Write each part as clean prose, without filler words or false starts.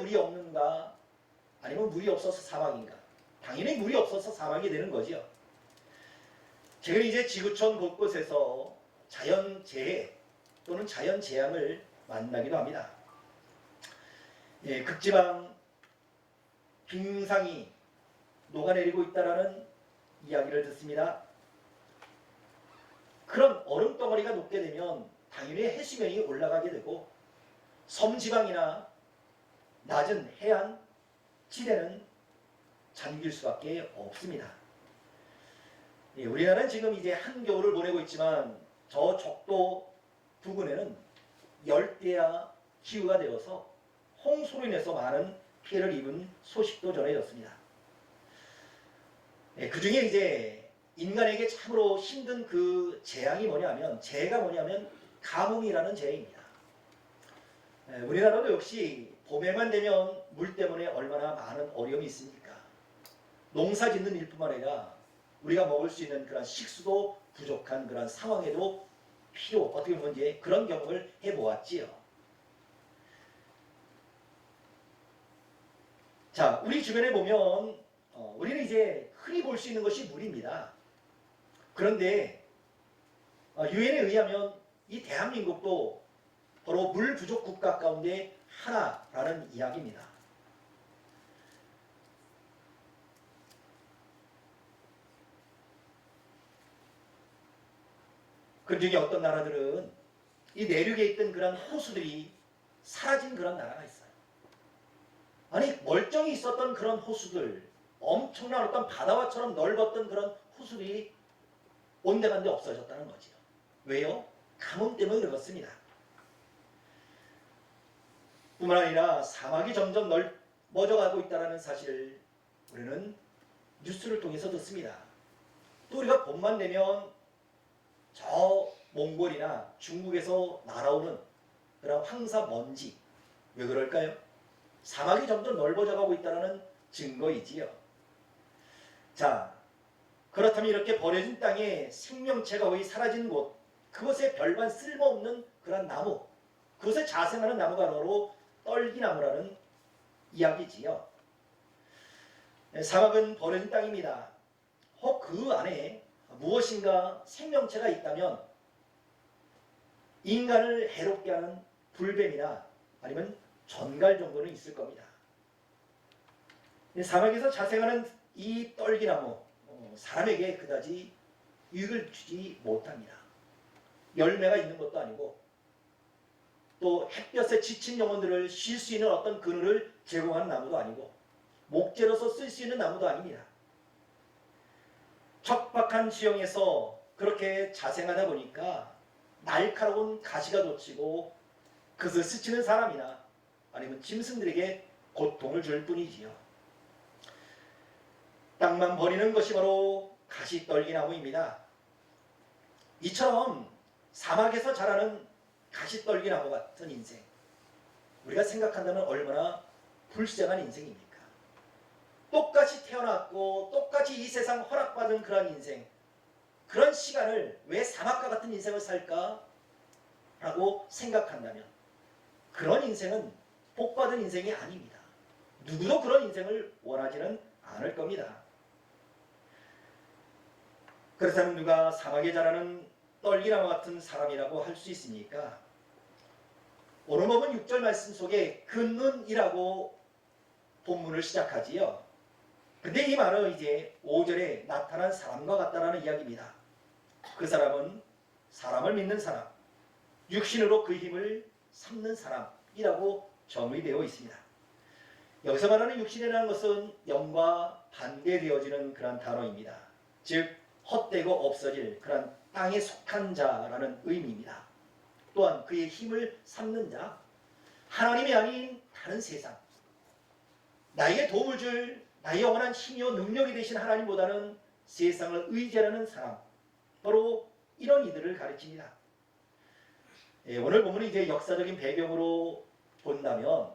물이 없는가? 아니면 물이 없어서 사막인가? 당연히 물이 없어서 사막이 되는 거죠. 최근 이제 지구촌 곳곳에서 자연재해 또는 자연재앙을 만나기도 합니다. 예, 극지방 빙상이 녹아내리고 있다라는 이야기를 듣습니다. 그런 얼음덩어리가 녹게 되면 당연히 해수면이 올라가게 되고 섬지방이나 낮은 해안 지대는 잠길 수밖에 없습니다. 예, 우리나라는 지금 이제 한겨울을 보내고 있지만 저 적도 부근에는 열대야 기후가 되어서 홍수로 인해서 많은 피해를 입은 소식도 전해졌습니다. 예, 그 중에 이제 인간에게 참으로 힘든 그 재앙이 뭐냐면, 재해가 뭐냐면 가뭄이라는 재해입니다. 예, 우리나라도 역시 봄에만 되면 물 때문에 얼마나 많은 어려움이 있습니까? 농사 짓는 일뿐만 아니라 우리가 먹을 수 있는 그런 식수도 부족한 그런 상황에도 어떻게 보면 이제 그런 경험을 해보았지요. 자, 우리 주변에 보면 우리는 이제 흔히 볼 수 있는 것이 물입니다. 그런데 유엔에 의하면 이 대한민국도 바로 물 부족 국가 가운데 하나라는 이야기입니다. 그 중에 어떤 나라들은 이 내륙에 있던 그런 호수들이 사라진 그런 나라가 있어요. 아니, 멀쩡히 있었던 그런 호수들, 엄청난 어떤 바다와처럼 넓었던 그런 호수들이 온데간데 없어졌다는 거죠. 왜요? 가뭄 때문에 그렇습니다. 뿐만 아니라 사막이 점점 넓어져가고 있다는 사실을 우리는 뉴스를 통해서 듣습니다. 또 우리가 봄만 되면 저 몽골이나 중국에서 날아오는 그런 황사 먼지, 왜 그럴까요? 사막이 점점 넓어져가고 있다는 증거이지요. 자, 그렇다면 이렇게 버려진 땅에 생명체가 거의 사라진 곳, 그곳에 별반 쓸모없는 그런 나무, 그곳에 자생하는 나무가 바로 떨기나무라는 이야기지요. 사막은 버려진 땅입니다. 혹 그 안에 무엇인가 생명체가 있다면 인간을 해롭게 하는 불뱀이나 아니면 전갈 정도는 있을 겁니다. 사막에서 자생하는 이 떨기나무, 사람에게 그다지 유익을 주지 못합니다. 열매가 있는 것도 아니고 또 햇볕에 지친 영혼들을 쉴 수 있는 어떤 그늘을 제공하는 나무도 아니고 목재로서 쓸 수 있는 나무도 아닙니다. 척박한 지형에서 그렇게 자생하다 보니까 날카로운 가시가 돋치고 그것을 스치는 사람이나 아니면 짐승들에게 고통을 줄 뿐이지요. 땅만 버리는 것이 바로 가시떨기나무입니다. 이처럼 사막에서 자라는 가시떨기나무 같은 인생, 우리가 생각한다면 얼마나 불쌍한 인생입니까? 똑같이 태어났고 똑같이 이 세상 허락받은 그런 인생, 그런 시간을 왜 사막과 같은 인생을 살까? 라고 생각한다면 그런 인생은 복받은 인생이 아닙니다. 누구도 그런 인생을 원하지는 않을 겁니다. 그렇다면 누가 사막에 자라는 떨기나무 같은 사람이라고 할 수 있습니까? 오늘 보면 6절 말씀 속에 근은이라고 본문을 시작하지요. 근데 이 말은 이제 5절에 나타난 사람과 같다라는 이야기입니다. 그 사람은 사람을 믿는 사람, 육신으로 그 힘을 삼는 사람이라고 정의되어 있습니다. 여기서 말하는 육신이라는 것은 영과 반대되어지는 그런 단어입니다. 즉 헛되고 없어질 그런 땅에 속한 자라는 의미입니다. 또한 그의 힘을 삼는 자, 하나님이 아닌 다른 세상, 나에게 도움을 줄 나의 영원한 힘이요 능력이 되신 하나님보다는 세상을 의지하는 사람, 바로 이런 이들을 가르칩니다. 오늘 본문은 이제 역사적인 배경으로 본다면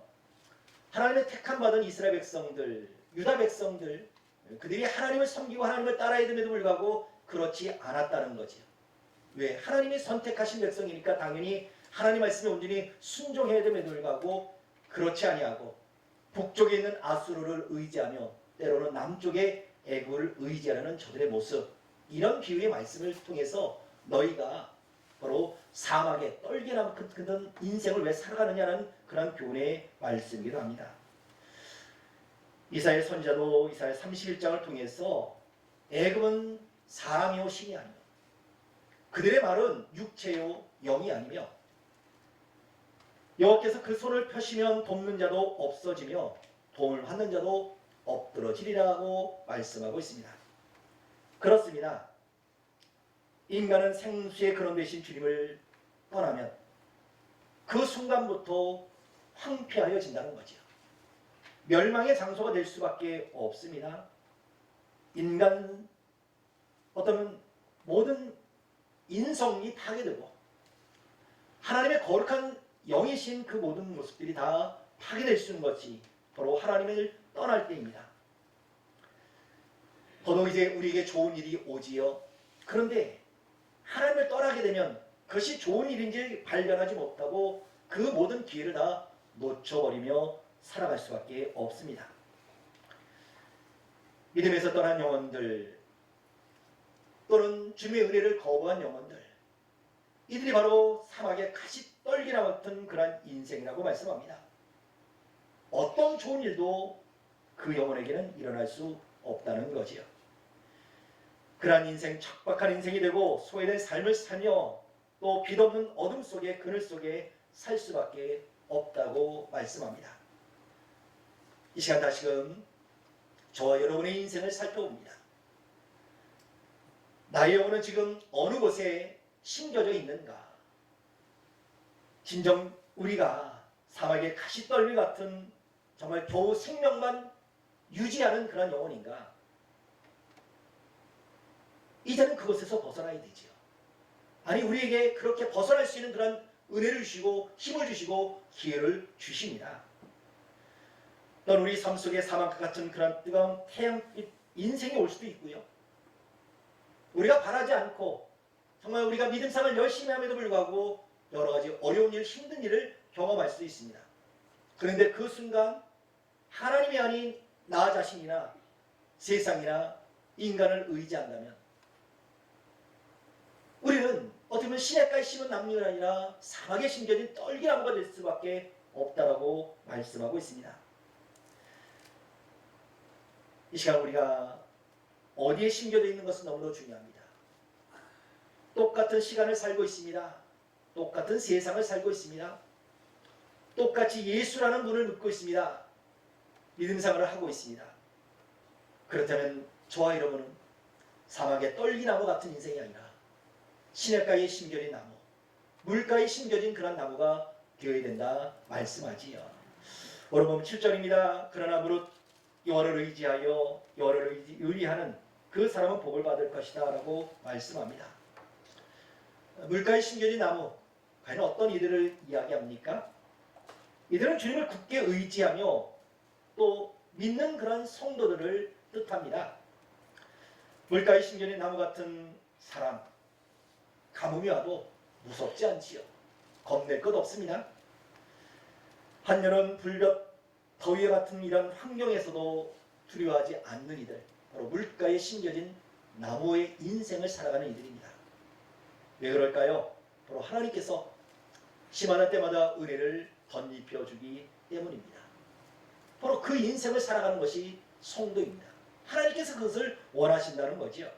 하나님의 택함 받은 이스라엘 백성들, 유다 백성들, 그들이 하나님을 섬기고 하나님을 따라야 됨에도 불구하고 그렇지 않았다는 거죠. 왜? 하나님이 선택하신 백성이니까 당연히 하나님 말씀에 온전히 순종해야 됨에도 불구하고 그렇지 아니하고 북쪽에 있는 아수르를 의지하며 때로는 남쪽의 애굽을 의지하는 저들의 모습, 이런 비유의 말씀을 통해서 너희가 바로 사막에 떨기나 그런 인생을 왜 살아가느냐는 그런 교훈의 말씀이기도 합니다. 이사야 선지자도 이사야 31장을 통해서 애굽은 사람이요 신이 아니며 그들의 말은 육체요 영이 아니며 여호와께서 그 손을 펴시면 돕는 자도 없어지며 도움을 받는 자도 엎드러지리라고 말씀하고 있습니다. 그렇습니다. 인간은 생수의 근원 되신 주님을 떠나면 그 순간부터 황폐하여진다는 거죠. 멸망의 장소가 될 수밖에 없습니다. 인간 어떤 모든 인성이 파괴되고 하나님의 거룩한 영이신 그 모든 모습들이 다 파괴될 수 있는 것이 바로 하나님을 떠날 때입니다. 더더욱 이제 우리에게 좋은 일이 오지요. 그런데 하나님을 떠나게 되면 그것이 좋은 일인지 발견하지 못하고 그 모든 기회를 다 놓쳐버리며 살아갈 수밖에 없습니다. 믿음에서 떠난 영혼들 또는 주님의 은혜를 거부한 영혼들, 이들이 바로 사막의 가시떨기나 같은 그런 인생이라고 말씀합니다. 어떤 좋은 일도 그 영혼에게는 일어날 수 없다는 거지요. 그러한 인생, 척박한 인생이 되고 소외된 삶을 살며 또 빛없는 어둠 속에 그늘 속에 살 수밖에 없다고 말씀합니다. 이 시간 다시금 저와 여러분의 인생을 살펴봅니다. 나의 영혼은 지금 어느 곳에 심겨져 있는가? 진정 우리가 사막의 가시떨기 같은 정말 겨우 생명만 유지하는 그런 영혼인가? 이제는 그곳에서 벗어나야 되지요. 아니 우리에게 그렇게 벗어날 수 있는 그런 은혜를 주시고 힘을 주시고 기회를 주십니다. 또는 우리 삶 속에 사막과 같은 그런 뜨거운 태양빛 인생이 올 수도 있고요. 우리가 바라지 않고 정말 우리가 믿음 생활을 열심히 함에도 불구하고 여러 가지 어려운 일, 힘든 일을 경험할 수 있습니다. 그런데 그 순간 하나님이 아닌 나 자신이나 세상이나 인간을 의지한다면 우리는 어떻게 보면 시냇가에 심은 나무가 아니라 사막에 심겨진 떨기나무가 될 수밖에 없다라고 말씀하고 있습니다. 이 시간 우리가 어디에 심겨져 있는 것은 너무나 중요합니다. 똑같은 시간을 살고 있습니다. 똑같은 세상을 살고 있습니다. 똑같이 예수라는 분을 믿고 있습니다. 믿음 생활을 하고 있습니다. 그렇다면 저와 여러분은 사막의 떨기나무 같은 인생이 아니라 시냇가에 심겨진 나무, 물가에 심겨진 그런 나무가 되어야 된다 말씀하지요. 오늘 보면 7절입니다. 그러나 무릇 여호와를 의지하여 여호와를 의리하는 그 사람은 복을 받을 것이다 라고 말씀합니다. 물가에 심겨진 나무, 과연 어떤 이들을 이야기합니까? 이들은 주님을 굳게 의지하며 또 믿는 그런 성도들을 뜻합니다. 물가에 심겨진 나무 같은 사람, 가뭄이 와도 무섭지 않지요. 겁낼 것 없습니다. 한여름 불볕 더위 같은 이런 환경에서도 두려워하지 않는 이들, 바로 물가에 심겨진 나무의 인생을 살아가는 이들입니다. 왜 그럴까요? 바로 하나님께서 심한할 때마다 은혜를 덧입혀 주기 때문입니다. 바로 그 인생을 살아가는 것이 성도입니다. 하나님께서 그것을 원하신다는 거지요.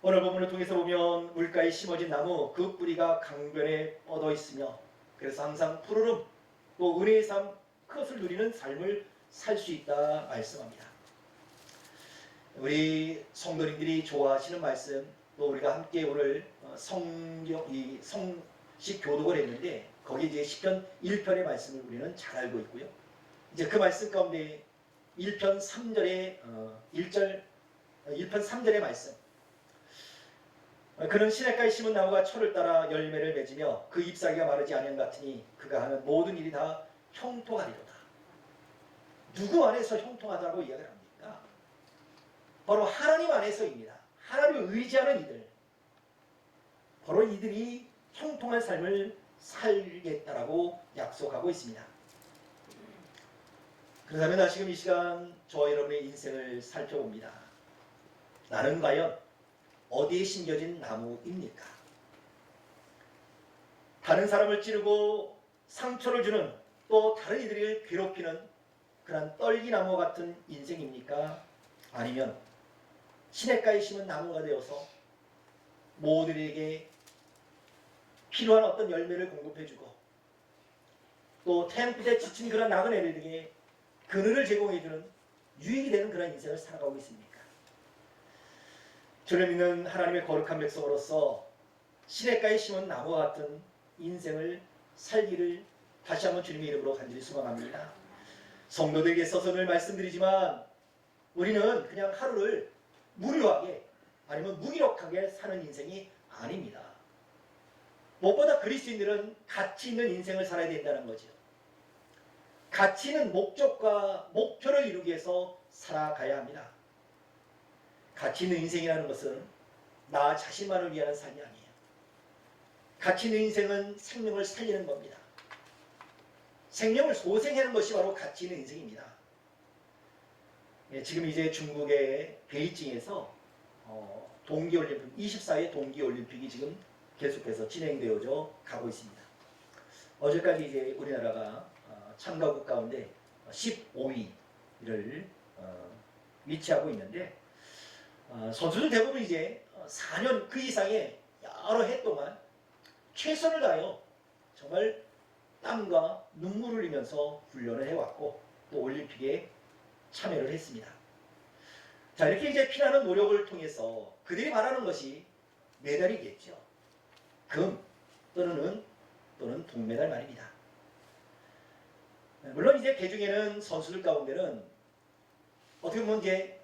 오늘 본문을 통해서 보면 물가에 심어진 나무, 그 뿌리가 강변에 뻗어 있으며 그래서 항상 푸르름 또 은혜의 삶, 그것을 누리는 삶을 살 수 있다 말씀합니다. 우리 성도님들이 좋아하시는 말씀, 또 우리가 함께 오늘 성식 교독을 했는데 거기 이제 시편 1편의 말씀을 우리는 잘 알고 있고요. 이제 그 말씀 가운데 1편 3절의 1편 3절의 말씀. 그는 시냇가에 심은 나무가 철을 따라 열매를 맺으며 그 잎사귀가 마르지 아니한 같으니 그가 하는 모든 일이 다 형통하리로다. 누구 안에서 형통하다고 이야기를 합니까? 바로 하나님 안에서입니다. 하나님을 의지하는 이들, 바로 이들이 형통한 삶을 살겠다라고 약속하고 있습니다. 그렇다면 다시금 이 시간 저와 여러분의 인생을 살펴봅니다. 나는 과연 어디에 심겨진 나무입니까? 다른 사람을 찌르고 상처를 주는, 또 다른 이들을 괴롭히는 그런 떨기나무 같은 인생입니까? 아니면 시냇가에 심은 나무가 되어서 모두에게 필요한 어떤 열매를 공급해주고, 또 태양빛에 지친 그런 나그네들에게 그늘을 제공해주는 유익이 되는 그런 인생을 살아가고 있습니까? 주를 믿는 하나님의 거룩한 백성으로서 시냇가에 심은 나무와 같은 인생을 살기를 다시 한번 주님의 이름으로 간절히 소망합니다. 성도들에게 있어서 늘 말씀드리지만 우리는 그냥 하루를 무료하게 아니면 무기력하게 사는 인생이 아닙니다. 무엇보다 그리스도인들은 가치 있는 인생을 살아야 된다는 거죠. 가치 있는 목적과 목표를 이루기 위해서 살아가야 합니다. 가치 있는 인생이라는 것은 나 자신만을 위한 삶이 아니에요. 가치 있는 인생은 생명을 살리는 겁니다. 생명을 소생하는 것이 바로 가치 있는 인생입니다. 지금 이제 중국의 베이징에서 동계올림픽 24회 동계올림픽이 지금 계속해서 진행되어져 가고 있습니다. 어제까지 이제 우리나라가 참가국 가운데 15위를 위치하고 있는데, 선수들 대부분 이제 4년 그 이상의 여러 해 동안 최선을 다하여 정말 땀과 눈물을 흘리면서 훈련을 해왔고 또 올림픽에 참여를 했습니다. 자, 이렇게 이제 피나는 노력을 통해서 그들이 바라는 것이 메달이겠죠. 금 또는 동메달 말입니다. 물론 이제 개중에는 선수들 가운데는 어떻게 보면 이제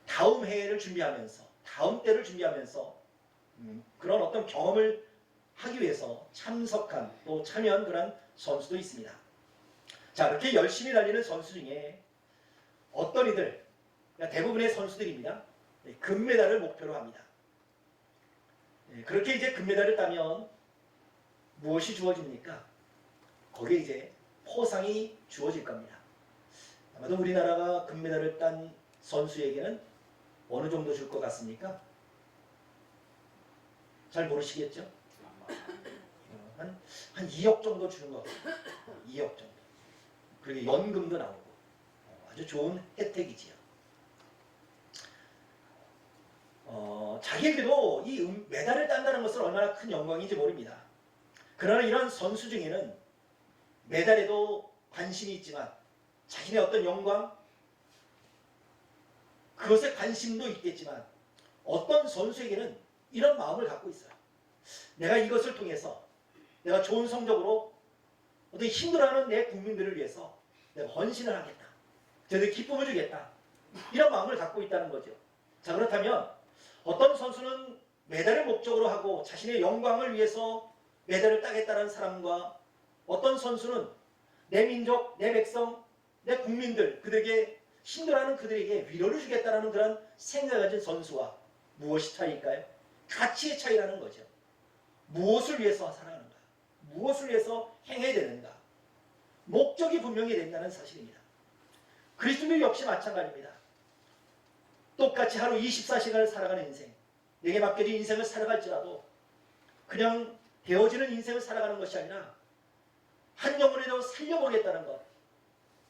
다음 해를 준비하면서 다음 때를 준비하면서 그런 어떤 경험을 하기 위해서 참석한 또 참여한 그런 선수도 있습니다. 자, 이렇게 열심히 달리는 선수 중에 어떤 이들, 대부분의 선수들입니다. 금메달을 목표로 합니다. 그렇게 이제 금메달을 따면 무엇이 주어집니까? 거기에 이제 포상이 주어질 겁니다. 아마도 우리나라가 금메달을 딴 선수에게는 어느 정도 줄 것 같습니까? 잘 모르시겠죠? 한 2억 정도 주는 것 같아요. 2억 정도. 그리고 연금도 나오고 아주 좋은 혜택이지요. 자기에게도 이 메달을 딴다는 것은 얼마나 큰 영광인지 모릅니다. 그러나 이런 선수 중에는 메달에도 관심이 있지만 자신의 어떤 영광, 그것에 관심도 있겠지만 어떤 선수에게는 이런 마음을 갖고 있어요. 내가 이것을 통해서 내가 좋은 성적으로 어떤 힘들어하는 내 국민들을 위해서 내가 헌신을 하겠다. 저들에게 기쁨을 주겠다. 이런 마음을 갖고 있다는 거죠. 자, 그렇다면 어떤 선수는 메달을 목적으로 하고 자신의 영광을 위해서 메달을 따겠다는 사람과 어떤 선수는 내 민족, 내 백성, 내 국민들, 그들에게 힘들어하는 그들에게 위로를 주겠다는 그런 생각을 가진 선수와 무엇이 차이일까요? 가치의 차이라는 거죠. 무엇을 위해서 살아가는가? 무엇을 위해서 행해야 되는가? 목적이 분명히 된다는 사실입니다. 그리스도인들 역시 마찬가지입니다. 똑같이 하루 24시간을 살아가는 인생, 내게 맡겨진 인생을 살아갈지라도 그냥 되어지는 인생을 살아가는 것이 아니라 한 영혼이라도 살려보겠다는 것,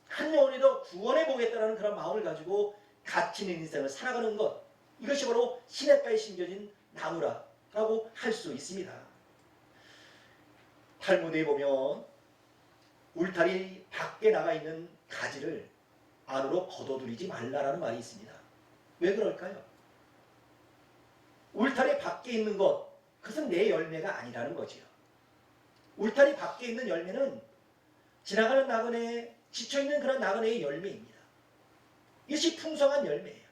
한 영혼이라도 구원해보겠다는 그런 마음을 가지고 가치 있는 인생을 살아가는 것, 이것이 바로 시냇가에 심겨진 나무라고 할 수 있습니다. 탈무드에 보면 울타리 밖에 나가 있는 가지를 안으로 걷어들이지 말라라는 말이 있습니다. 왜 그럴까요? 울타리 밖에 있는 것, 그것은 내 열매가 아니라는 거지요. 울타리 밖에 있는 열매는 지나가는 나그네, 지쳐있는 그런 나그네의 열매입니다. 이것이 풍성한 열매예요.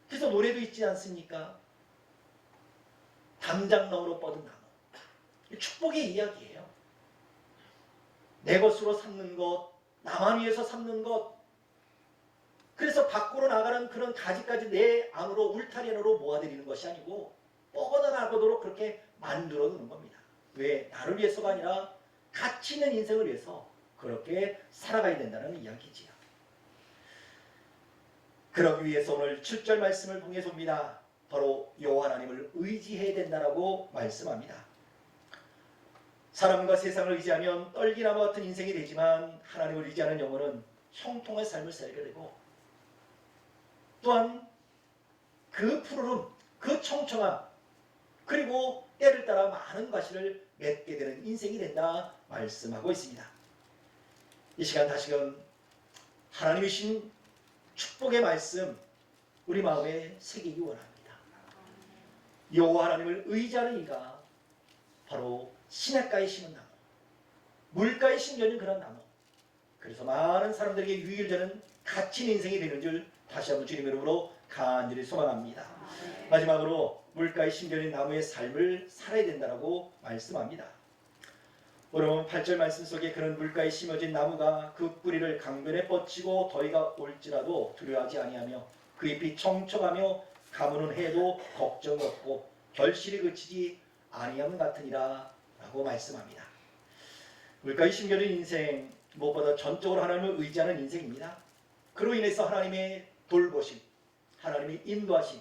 그래서 노래도 있지 않습니까? 담장나무로 뻗은 나무. 축복의 이야기예요. 내 것으로 삼는 것, 나만 위해서 삼는 것, 그래서 밖으로 나가는 그런 가지까지 내 안으로 울타리 안으로 모아들이는 것이 아니고 뻗어 나가도록 그렇게 만들어 두는 겁니다. 왜? 나를 위해서가 아니라 가치 있는 인생을 위해서 그렇게 살아가야 된다는 이야기지요. 그러기 위해서 오늘 7절 말씀을 통해서 봅니다. 바로 여호와 하나님을 의지해야 된다라고 말씀합니다. 사람과 세상을 의지하면 떨기나무 같은 인생이 되지만 하나님을 의지하는 영혼은 형통한 삶을 살게 되고 또한 그 푸르름, 그 청청함 그리고 때를 따라 많은 과실을 맺게 되는 인생이 된다 말씀하고 있습니다. 이 시간 다시금 하나님이 주신 축복의 말씀 우리 마음에 새기기 원합니다. 여호와 하나님을 의지하는 이가 바로 시냇가에 심은 나무, 물가에 심겨진 그런 나무, 그래서 많은 사람들에게 유익되는 갇힌 인생이 되는 줄 다시 한번 주님의 이름으로 간절히 소망합니다. 마지막으로 물가에 심겨진 나무의 삶을 살아야 된다고 말씀합니다. 여러분 8절 말씀 속에 그런 물가에 심어진 나무가 그 뿌리를 강변에 뻗치고 더위가 올지라도 두려워하지 아니하며 그 잎이 청청하며 가무는 해도 걱정 없고 결실이 그치지 아니함 같으니라 라고 말씀합니다. 물가에 심겨진 인생 무엇보다 전적으로 하나님을 의지하는 인생입니다. 그로 인해서 하나님의 돌보심, 하나님의 인도하심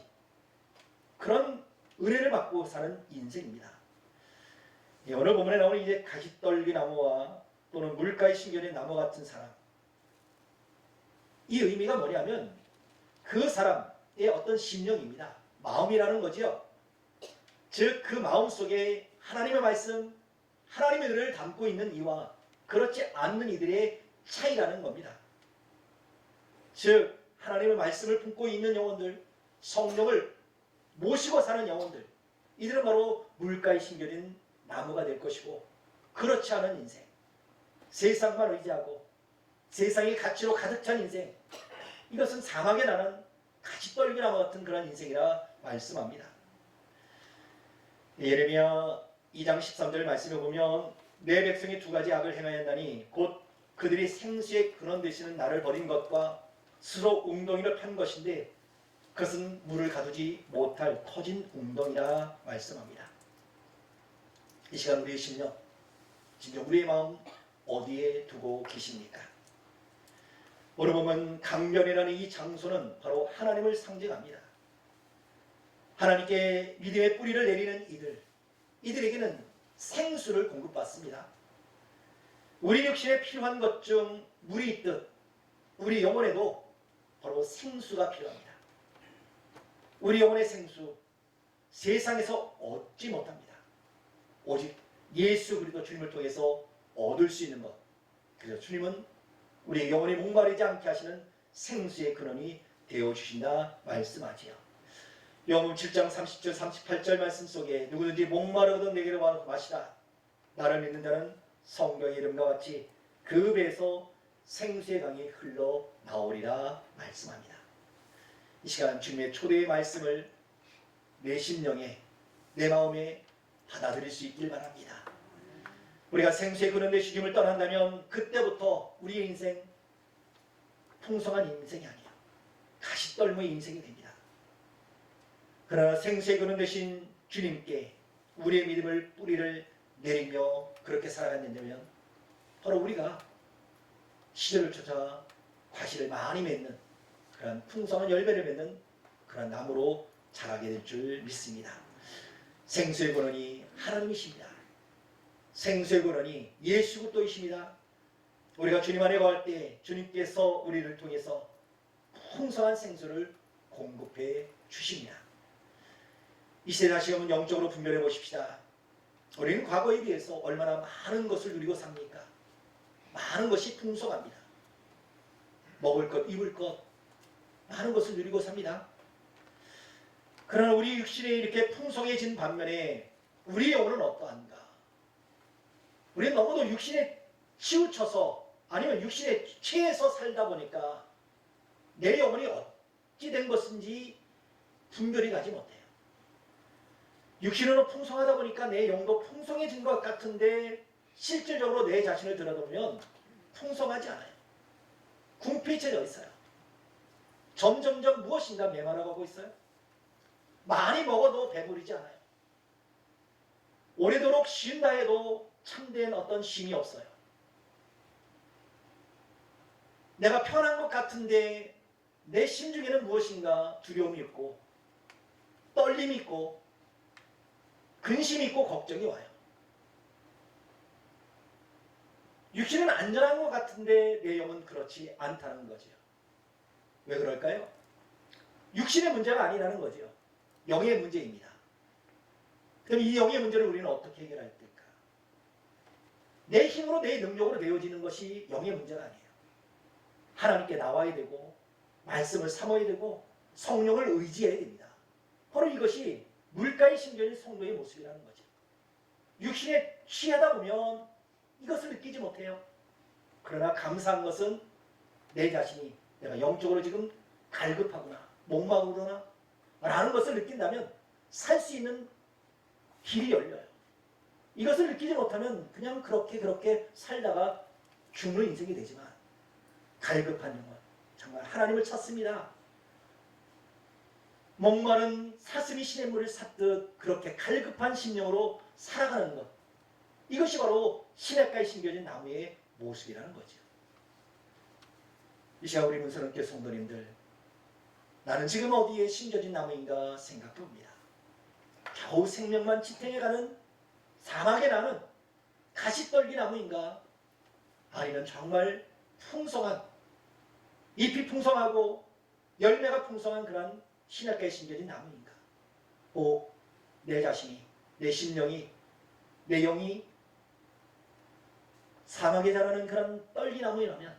그런 은혜를 받고 사는 인생입니다. 오늘 본문에 나오는 이제 가시떨기 나무와 또는 물가에 심겨진 나무 같은 사람, 이 의미가 뭐냐면 그 사람의 어떤 심령입니다. 마음이라는 거지요. 즉 그 마음 속에 하나님의 말씀, 하나님의 은혜를 담고 있는 이와 그렇지 않는 이들의 차이라는 겁니다. 즉 하나님의 말씀을 품고 있는 영혼들, 성령을 모시고 사는 영혼들, 이들은 바로 물가에 심겨진 나무가 될 것이고 그렇지 않은 인생, 세상만 의지하고 세상의 가치로 가득 찬 인생, 이것은 사막에 나는 가시떨기 나무 같은 그런 인생이라 말씀합니다. 예레미야 2장 13절 말씀에 보면 내 백성이 두 가지 악을 행하였나니 곧 그들이 생수의 근원 되시는 나를 버린 것과 스스로 웅덩이를 판 것인데 그것은 물을 가두지 못할 터진 웅덩이라 말씀합니다. 이 시간 우리의 심령, 진정 우리의 마음 어디에 두고 계십니까? 오늘 보면 강변이라는 이 장소는 바로 하나님을 상징합니다. 하나님께 믿음의 뿌리를 내리는 이들에게는 생수를 공급받습니다. 우리 육신에 필요한 것 중 물이 있듯 우리 영혼에도 바로 생수가 필요합니다. 우리 영혼의 생수, 세상에서 얻지 못합니다. 오직 예수 그리스도 주님을 통해서 얻을 수 있는 것. 그래서 주님은 우리 영혼이 목마르지 않게 하시는 생수의 근원이 되어주신다 말씀하지요. 요한복음 7장 30절 38절 말씀 속에 누구든지 목마르거든 내게로 와서 마시라. 나를 믿는 자는 성경의 이름과 같이 그 배에서 생수의 강이 흘러나오리라 말씀합니다. 이 시간 주님의 초대의 말씀을 내 심령에, 내 마음에 받아들일 수 있길 바랍니다. 우리가 생수의 근원 되신 주님을 떠난다면 그때부터 우리의 인생 풍성한 인생이 아니에요. 가시떨무의 인생이 됩니다. 그러나 생수의 근원 되신 주님께 우리의 믿음을 뿌리를 내리며 그렇게 살아간다면 바로 우리가 시절을 쫓아 과실을 많이 맺는 그런 풍성한 열매를 맺는 그런 나무로 자라게 될 줄 믿습니다. 생수의 근원이 하나님이십니다. 생수의 근원이 예수 그리스도이십니다. 우리가 주님 안에 거할 때 주님께서 우리를 통해서 풍성한 생수를 공급해 주십니다. 이 시대 다시 한번 영적으로 분별해 보십시다. 우리는 과거에 비해서 얼마나 많은 것을 누리고 삽니까? 많은 것이 풍성합니다. 먹을 것, 입을 것, 많은 것을 누리고 삽니다. 그러나 우리 육신이 이렇게 풍성해진 반면에 우리 영혼은 어떠한가? 우리는 너무도 육신에 치우쳐서 아니면 육신에 취해서 살다 보니까 내 영혼이 어찌 된 것인지 분별이 가지 못해요. 육신으로 풍성하다 보니까 내 영도 풍성해진 것 같은데 실질적으로 내 자신을 들여다보면 풍성하지 않아요. 궁핍해져 있어요. 점점점 무엇인가 메말라가고 있어요. 많이 먹어도 배부르지 않아요. 오래도록 쉰다 해도 참된 어떤 쉼이 없어요. 내가 편한 것 같은데 내 심중에는 무엇인가 두려움이 있고 떨림이 있고 근심이 있고 걱정이 와요. 육신은 안전한 것 같은데 내 영은 그렇지 않다는 거죠. 왜 그럴까요? 육신의 문제가 아니라는 거죠. 영의 문제입니다. 그럼 이 영의 문제를 우리는 어떻게 해결할 때일까? 내 힘으로 내 능력으로 되어지는 것이 영의 문제가 아니에요. 하나님께 나와야 되고 말씀을 삼아야 되고 성령을 의지해야 됩니다. 바로 이것이 물가에 심겨진 성도의 모습이라는 거죠. 육신에 취하다 보면 이것을 느끼지 못해요. 그러나 감사한 것은 내 자신이 내가 영적으로 지금 갈급하구나 목마르구나 라는 것을 느낀다면 살 수 있는 길이 열려요. 이것을 느끼지 못하면 그냥 그렇게 살다가 죽는 인생이 되지만 갈급한 영혼 정말 하나님을 찾습니다. 목마른 사슴이 시냇물을 샀듯 그렇게 갈급한 심령으로 살아가는 것, 이것이 바로 시냇가에 심겨진 나무의 모습이라는 거죠. 이 시간 우리 문선원교 성도님들, 나는 지금 어디에 심겨진 나무인가 생각해 봅니다. 겨우 생명만 지탱해가는 사막에 나는 가시떨기 나무인가? 아니면 정말 풍성한, 잎이 풍성하고 열매가 풍성한 그런 시냇가에 심겨진 나무인가? 꼭 내 자신이, 내 심령이, 내 영이 사막에 자라는 그런 떨기나무라면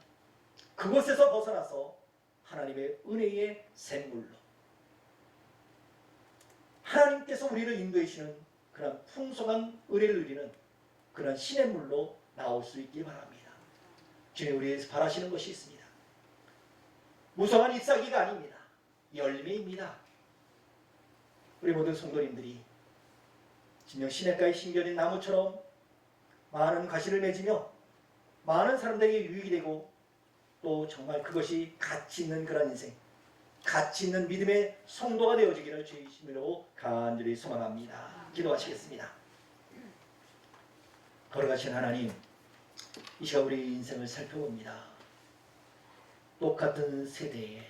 그곳에서 벗어나서 하나님의 은혜의 샘물로 하나님께서 우리를 인도해 주시는 그런 풍성한 은혜를 누리는 그런 시냇물로 나올 수 있길 바랍니다. 주님 우리에서 바라시는 것이 있습니다. 무성한 잎사귀가 아닙니다. 열매입니다. 우리 모든 성도님들이 진정 시냇가에 심겨진 나무처럼 많은 과실을 맺으며 많은 사람들에게 유익이 되고 또 정말 그것이 가치 있는 그런 인생, 가치 있는 믿음의 성도가 되어지기를 주의 이름으로 간절히 소망합니다. 기도하시겠습니다. 걸어가신 하나님, 이 시간 우리 인생을 살펴봅니다. 똑같은 세대에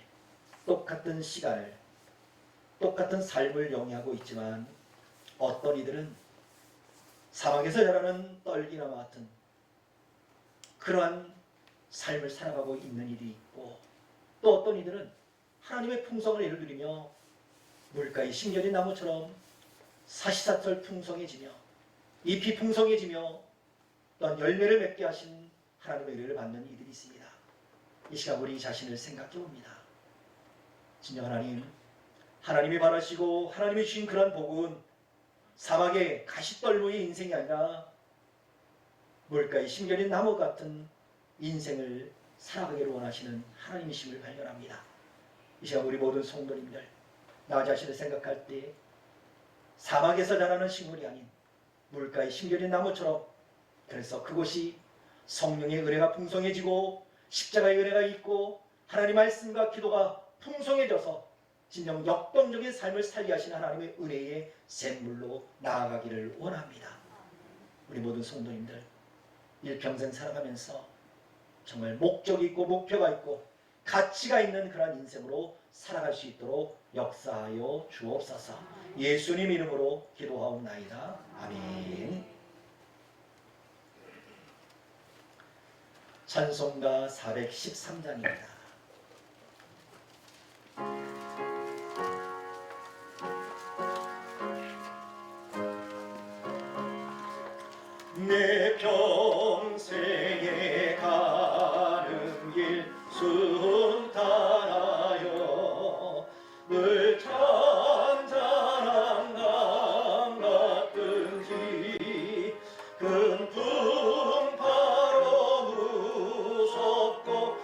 똑같은 시간을 똑같은 삶을 영위하고 있지만 어떤 이들은 사막에서 자라는 떨기나무 같은 그러한 삶을 살아가고 있는 일이 있고 또 어떤 이들은 하나님의 풍성을 예를 들이며 물가에 심겨진 나무처럼 사시사철 풍성해지며 잎이 풍성해지며 또한 열매를 맺게 하신 하나님의 은혜를 받는 이들이 있습니다. 이 시간 우리 자신을 생각해 봅니다. 진정 하나님, 하나님이 바라시고 하나님이 주신 그런 복은 사막의 가시떨무의 인생이 아니라 물가에 심겨진 나무 같은 인생을 살아가기를 원하시는 하나님이심을 발견합니다. 이 시간 우리 모든 성도님들, 나 자신을 생각할 때 사막에서 자라는 식물이 아닌 물가에 심겨진 나무처럼, 그래서 그곳이 성령의 은혜가 풍성해지고 십자가의 은혜가 있고 하나님 말씀과 기도가 풍성해져서 진정 역동적인 삶을 살게 하신 하나님의 은혜의 샘물로 나아가기를 원합니다. 우리 모든 성도님들 일평생 살아가면서 정말 목적이 있고 목표가 있고 가치가 있는 그런 인생으로 살아갈 수 있도록 역사하여 주옵소서. 예수님 이름으로 기도하옵나이다. 아멘. 찬송가 413장입니다. 내 평생에 가는 길 순탄하여 늘 잔잔한 강 같든지 큰 풍파로 무섭고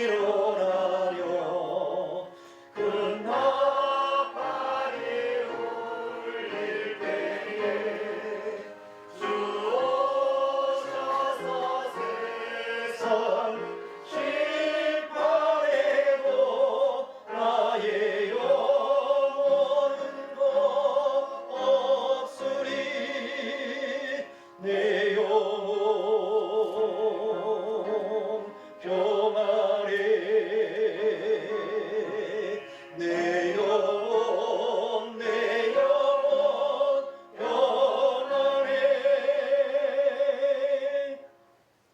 일어나며 그 나팔이 울릴 때에 주 오셔서 세상 심판에도 나의 영혼은 없으리. 내 영혼 평안해. 내 영혼 평안해.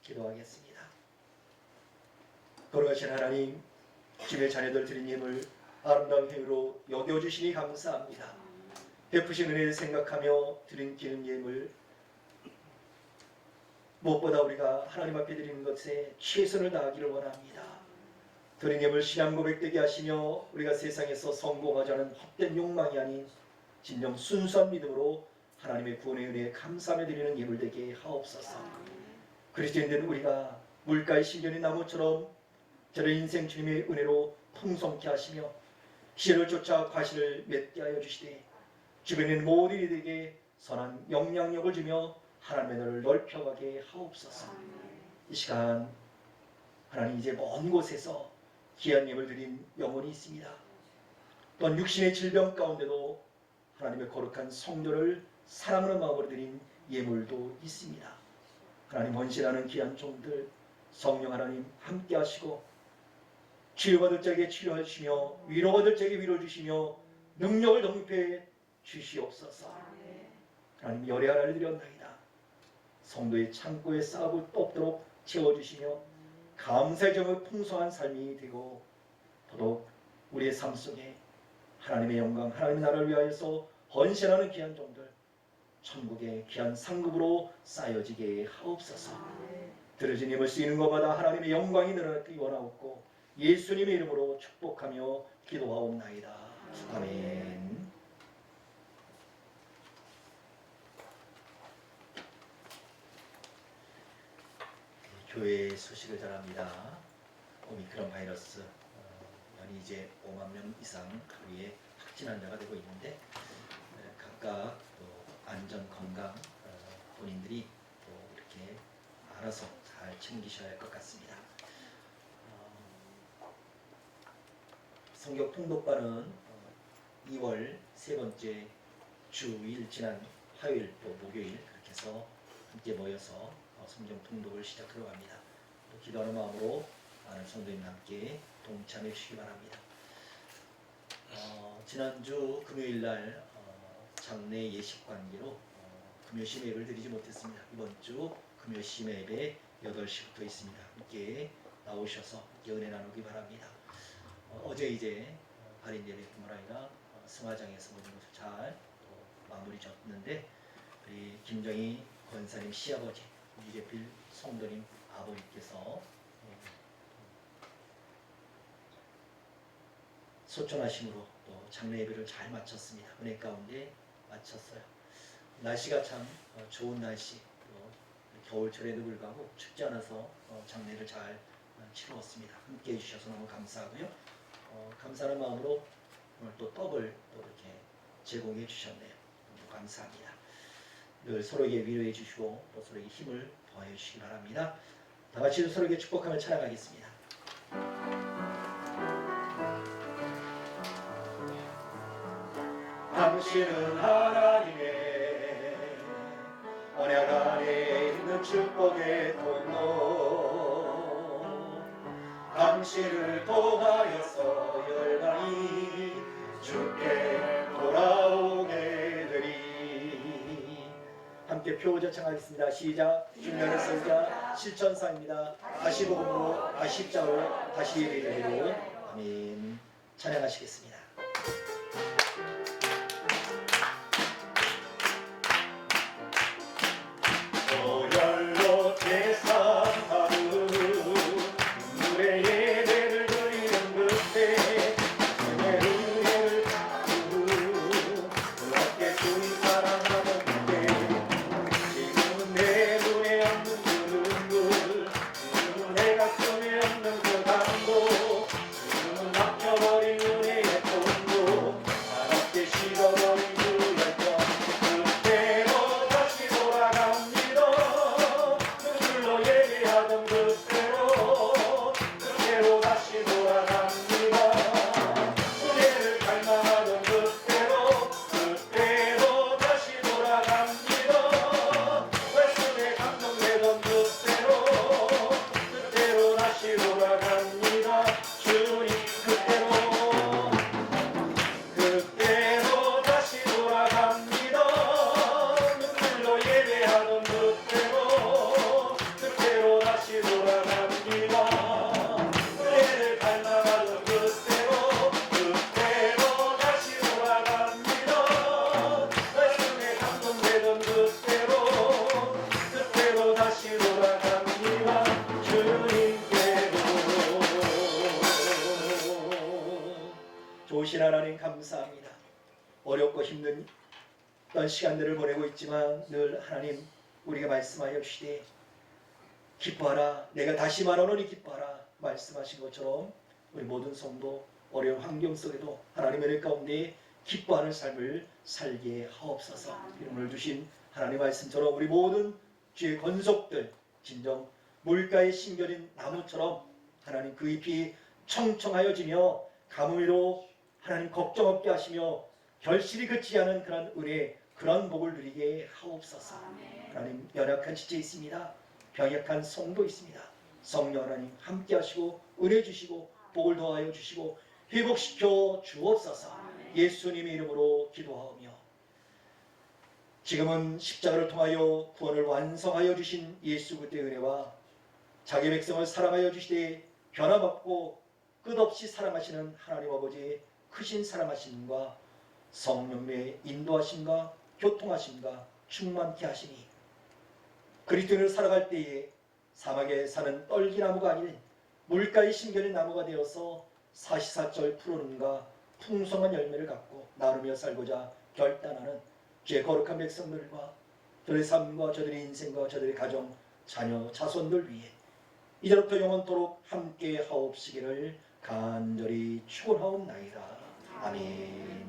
기도하겠습니다. 거룩하신 하나님, 주의 자녀들 드린 예물 아름다운 행위로 여겨주시니 감사합니다. 베푸신 은혜를 생각하며 드린 기름 예물, 무엇보다 우리가 하나님 앞에 드리는 것에 최선을 다하기를 원합니다. 드린 예물 신앙 고백되게 하시며 우리가 세상에서 성공하자는 헛된 욕망이 아닌 진정 순수한 믿음으로 하나님의 구원의 은혜에 감사하며 드리는 예물 되게 하옵소서. 그리스도인된 우리가 물가에 심겨진 나무처럼 저를 인생 주님의 은혜로 풍성케 하시며 시를 쫓아 과실을 맺게 하여 주시되 주변에 있는 모든 이들에게 선한 영향력을 주며 하나님의 나라를 넓혀가게 하옵소서. 이 시간 하나님, 이제 먼 곳에서 귀한 예물 드린 영혼이 있습니다. 또한 육신의 질병 가운데도 하나님의 거룩한 성도를 사랑하는 마음으로 드린 예물도 있습니다. 하나님, 헌신하는 귀한 종들 성령 하나님 함께 하시고 치료받을 자에게 치료해 주시며 위로받을 자에게 위로해 주시며 능력을 덤입해 주시옵소서. 하나님, 열의 하나를 드렸나이다. 성도의 창고에 쌓고 뽑도록 채워주시며 감사의 정을 풍성한 삶이 되고 더더욱 우리의 삶 속에 하나님의 영광, 하나님의 나라를 위하여서 헌신하는 귀한 종들 천국의 귀한 상급으로 쌓여지게 하옵소서. 들어진 힘을 쓰이는 것마다 하나님의 영광이 늘어나기 원하옵고 예수님의 이름으로 축복하며 기도하옵나이다. 아멘. 교회의 소식을 전합니다. 오미크론 바이러스 연이 이제 5만 명 이상 하루에 확진 환자가 되고 있는데 각각 또 안전 건강 본인들이 또 이렇게 알아서 잘 챙기셔야 할 것 같습니다. 성경 통독반은 2월 세 번째 주일 지난 화요일 또 목요일 그렇게 해서 함께 모여서 성경 통독을 시작하러 갑니다. 또 기도하는 마음으로 많은 성도님과 함께 동참해 주시기 바랍니다. 지난주 금요일날 장례 예식 관계로 금요시 예배를 드리지 못했습니다. 이번 주 금요시 예배 8시부터 있습니다. 함께 나오셔서 함께 은혜 나누기 바랍니다. 어제 이제 발인 예배뿐만 아니라 승화장에서 모든 것을 잘 마무리 졌는데 우리 김정희 권사님 시아버지 이재필 성도님 아버지께서 소천하심으로 또 장례 예배를 잘 마쳤습니다. 은혜 가운데 마쳤어요. 날씨가 참 좋은 날씨, 또 겨울철에도 불구하고 춥지 않아서 장례를 잘 치루었습니다. 함께 해주셔서 너무 감사하고요. 감사하는 마음으로 오늘 또 떡을 또 이렇게 제공해 주셨네요. 너무 감사합니다. 늘 서로에게 위로해 주시고 또 서로에게 힘을 더해 주시기 바랍니다. 다 같이 서로에게 축복하며 찬양하겠습니다. 당신은 하나님의 언약 안에 있는 축복의 통로, 당신을 통하여서 열방이 주께 돌아오게 되리. 함께 표저 청하겠습니다. 시작. 중년의 선자 실천사입니다. 다시 복음으로 다시 십자로 다시 예배로. 아멘. 찬양하시겠습니다. 저열로 제사하루 눈물의 예배를 드리는 그때 주님의 은혜를 받고 그렇게 주님 사랑하는 그때 지금은 내 눈에 없는 그 눈물, 지금은 내 가슴에 없는 그 하나님 감사합니다. 어렵고 힘든 어떤 시간들을 보내고 있지만 늘 하나님 우리가 말씀하여 주시되 기뻐하라, 내가 다시 말하노니 기뻐하라 말씀하신 것처럼 우리 모든 성도 어려운 환경 속에도 하나님의 은혜 가운데 기뻐하는 삶을 살게 하옵소서. 이름을 주신 하나님 말씀처럼 우리 모든 주의 권속들 진정 물가에 심겨진 나무처럼 하나님 그 잎이 청청하여 지며 가뭄으로 하나님 걱정 없게 하시며 결실이 그치지 않은 그런 은혜, 그런 복을 누리게 하옵소서. 하나님 연약한 지체 있습니다. 병약한 성도 있습니다. 성령 하나님 함께 하시고 은혜 주시고 복을 더하여 주시고 회복시켜 주옵소서. 예수님의 이름으로 기도하오며 지금은 십자가를 통하여 구원을 완성하여 주신 예수 그리스도의 은혜와 자기 백성을 사랑하여 주시되 변함없고 끝없이 사랑하시는 하나님 아버지의 크신 사랑하심과 성령의 인도하심과 교통하심과 충만케 하시니 그리스도인을 살아갈 때에 사막에 사는 떨기나무가 아닌 물가에 심겨진 나무가 되어서 사시사철 푸르름과 풍성한 열매를 갖고 나누며 살고자 결단하는 죄 거룩한 백성들과 저들의 삶과 저들의 인생과 저들의 가정, 자녀, 자손들 위해 이제부터 영원토록 함께 하옵시기를 간절히 축원하옵나이다. 아멘.